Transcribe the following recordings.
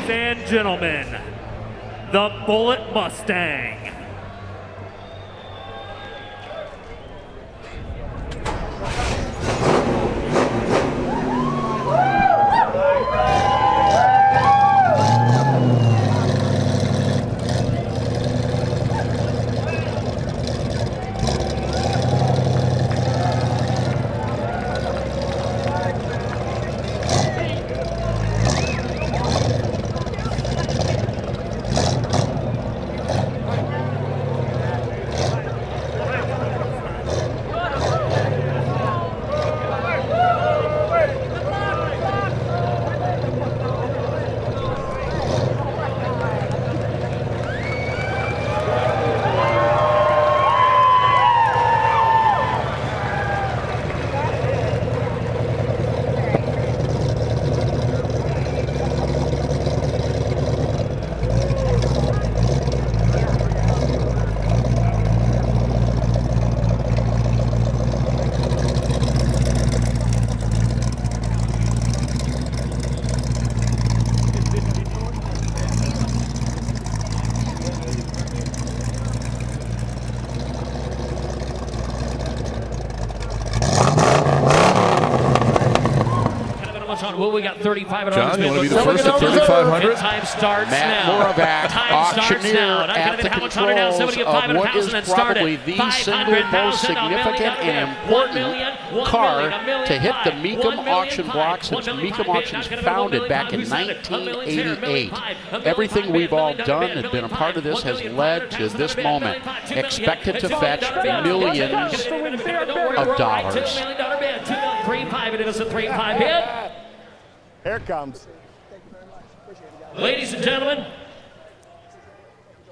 And gentlemen, the Bullitt Mustang. Well, we got 3,500. John, you want to be the first at 3,500? Time starts Matt now. Moravec, Time starts now. at the controls of what is probably the single most significant and important car to hit the Mecum auction block since Mecum Auctions founded back in 1988. Everything we've all done and been a part of this has led to this moment. Expected to fetch millions of dollars. $3.5, it is a 3.5 hit. Here it comes. Ladies and gentlemen,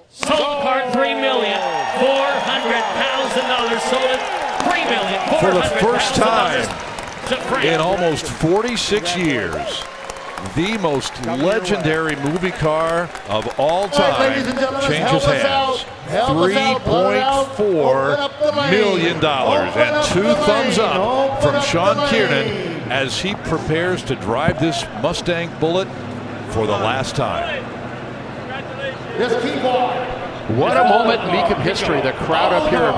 sold card $3,400,000. Sold it $3,400,000 for the first time in almost 46 years. The most legendary movie car of all time changes hands. $3.4 million and 2 thumbs up from Sean Kiernan as he prepares to drive this Mustang Bullitt for the last time. What a moment in Mecum history. The crowd up here,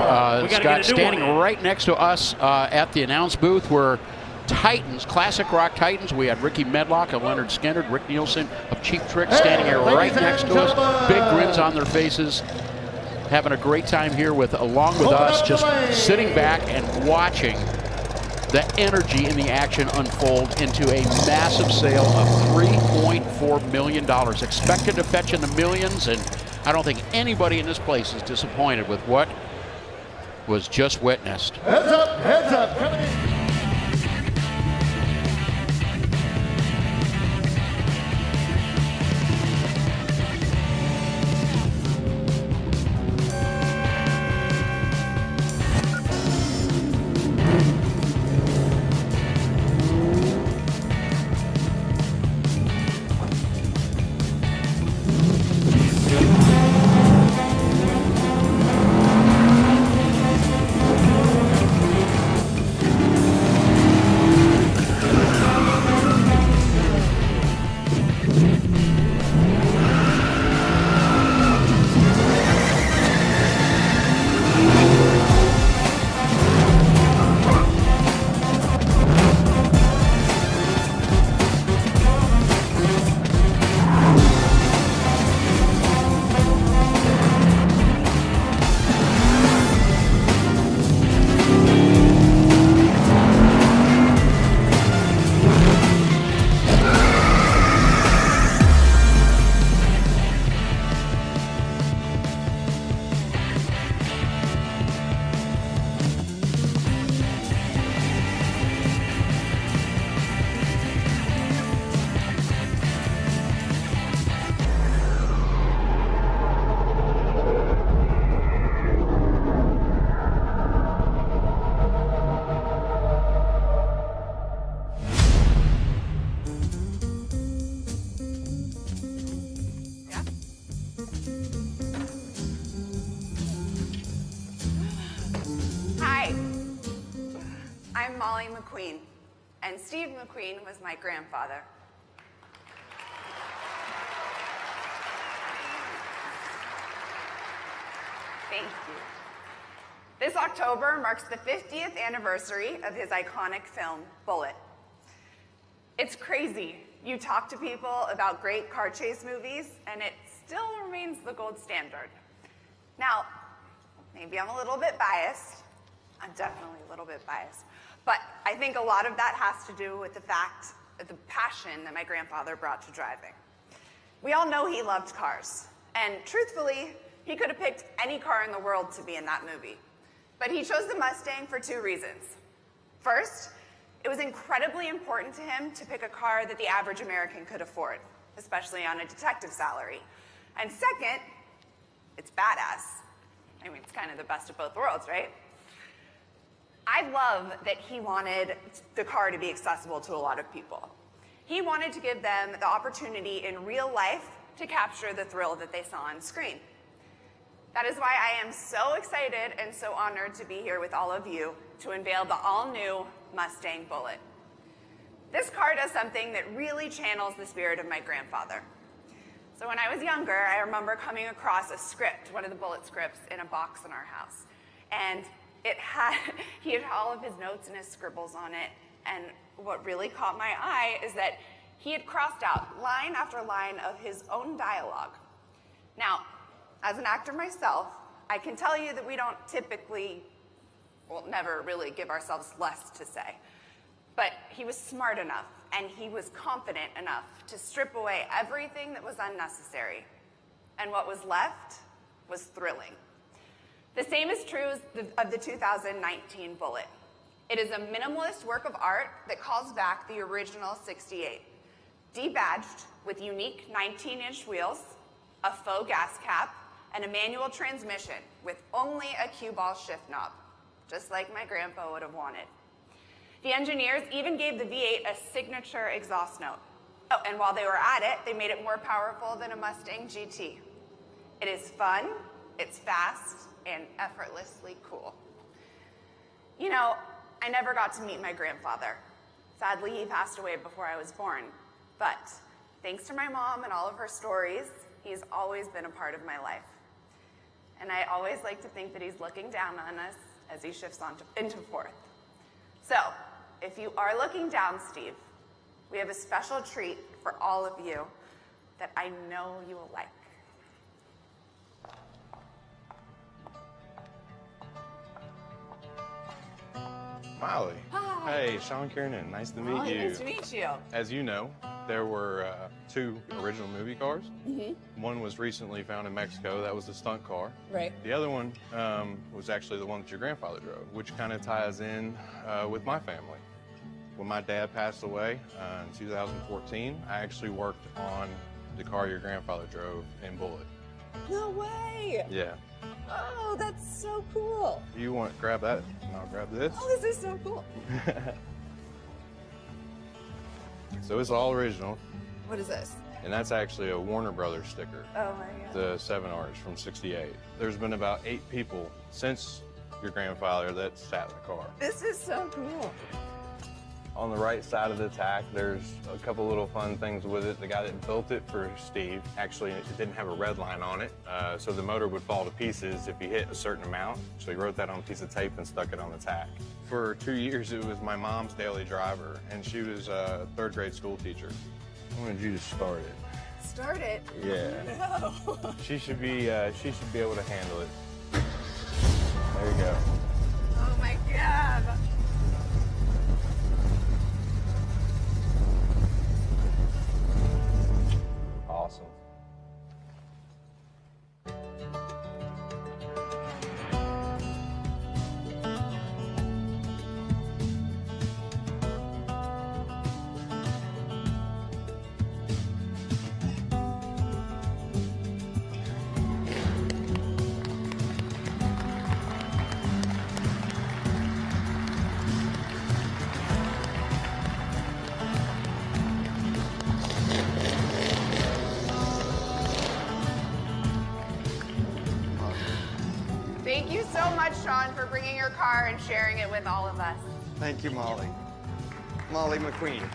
Scott, standing right next to us at the announce booth were Titans, classic rock Titans. We had Ricky Medlock of Leonard Skinner, Rick Nielsen of Cheap Trick standing here right next to us. Big grins on their faces. Having a great time here along with us, just sitting back and watching the energy in the action unfold into a massive sale of $3.4 million. Expected to fetch in the millions, and I don't think anybody in this place is disappointed with what was just witnessed. Heads up, coming in. Molly McQueen, and Steve McQueen was my grandfather. Thank you. This October marks the 50th anniversary of his iconic film, Bullitt. It's crazy. You talk to people about great car chase movies, and it still remains the gold standard. Now, maybe I'm a little bit biased. I'm definitely a little bit biased. But I think a lot of that has to do with the fact of the passion that my grandfather brought to driving. We all know he loved cars. And truthfully, he could have picked any car in the world to be in that movie. But he chose the Mustang for two reasons. First, it was incredibly important to him to pick a car that the average American could afford, especially on a detective salary. And second, it's badass. I mean, it's kind of the best of both worlds, right? I love that he wanted the car to be accessible to a lot of people. He wanted to give them the opportunity in real life to capture the thrill that they saw on screen. That is why I am so excited and so honored to be here with all of you to unveil the all-new Mustang Bullitt. This car does something that really channels the spirit of my grandfather. So when I was younger, I remember coming across a script, one of the Bullitt scripts, in a box in our house. And he had all of his notes and his scribbles on it. And what really caught my eye is that he had crossed out line after line of his own dialogue. Now, as an actor myself, I can tell you that we don't typically, well, never really give ourselves less to say. But he was smart enough and he was confident enough to strip away everything that was unnecessary. And what was left was thrilling. The same is true of the 2019 Bullitt. It is a minimalist work of art that calls back the original 68, debadged with unique 19-inch wheels, a faux gas cap, and a manual transmission with only a cue ball shift knob, just like my grandpa would have wanted. The engineers even gave the V8 a signature exhaust note. Oh, and while they were at it, they made it more powerful than a Mustang GT. It is fun, it's fast, and effortlessly cool. You know, I never got to meet my grandfather. Sadly, he passed away before I was born. But thanks to my mom and all of her stories, he's always been a part of my life. And I always like to think that he's looking down on us as he shifts into fourth. So, if you are looking down, Steve, we have a special treat for all of you that I know you will like. Molly. Hi. Hey, Sean Kiernan. Nice to meet you. Nice to meet you. As you know, there were two original movie cars. One was recently found in Mexico. That was a stunt car. Right. The other one was actually the one that your grandfather drove, which kind of ties in with my family. When my dad passed away in 2014, I actually worked on the car your grandfather drove in Bullitt. No way. Yeah. Oh, that's so cool. You want to grab that, and I'll grab this. Oh, this is so cool. So it's all original, What is this? and that's actually a Warner Brothers sticker. Oh my God. The 7Rs from '68. There's been about 8 people since your grandfather that sat in the car. This is so cool. On the right side of the tack, there's a couple little fun things with it. The guy that built it for Steve, actually, it didn't have a red line on it, so the motor would fall to pieces if you hit a certain amount. So he wrote that on a piece of tape and stuck it on the tack. For 2 years, it was my mom's daily driver, and she was a 3rd grade school teacher. I wanted you to start it. Start it. Yeah. No. She should be able to handle it. There you go. Oh my God. Awesome. Thank you so much, Sean, for bringing your car and sharing it with all of us. Thank you, Molly. Molly McQueen.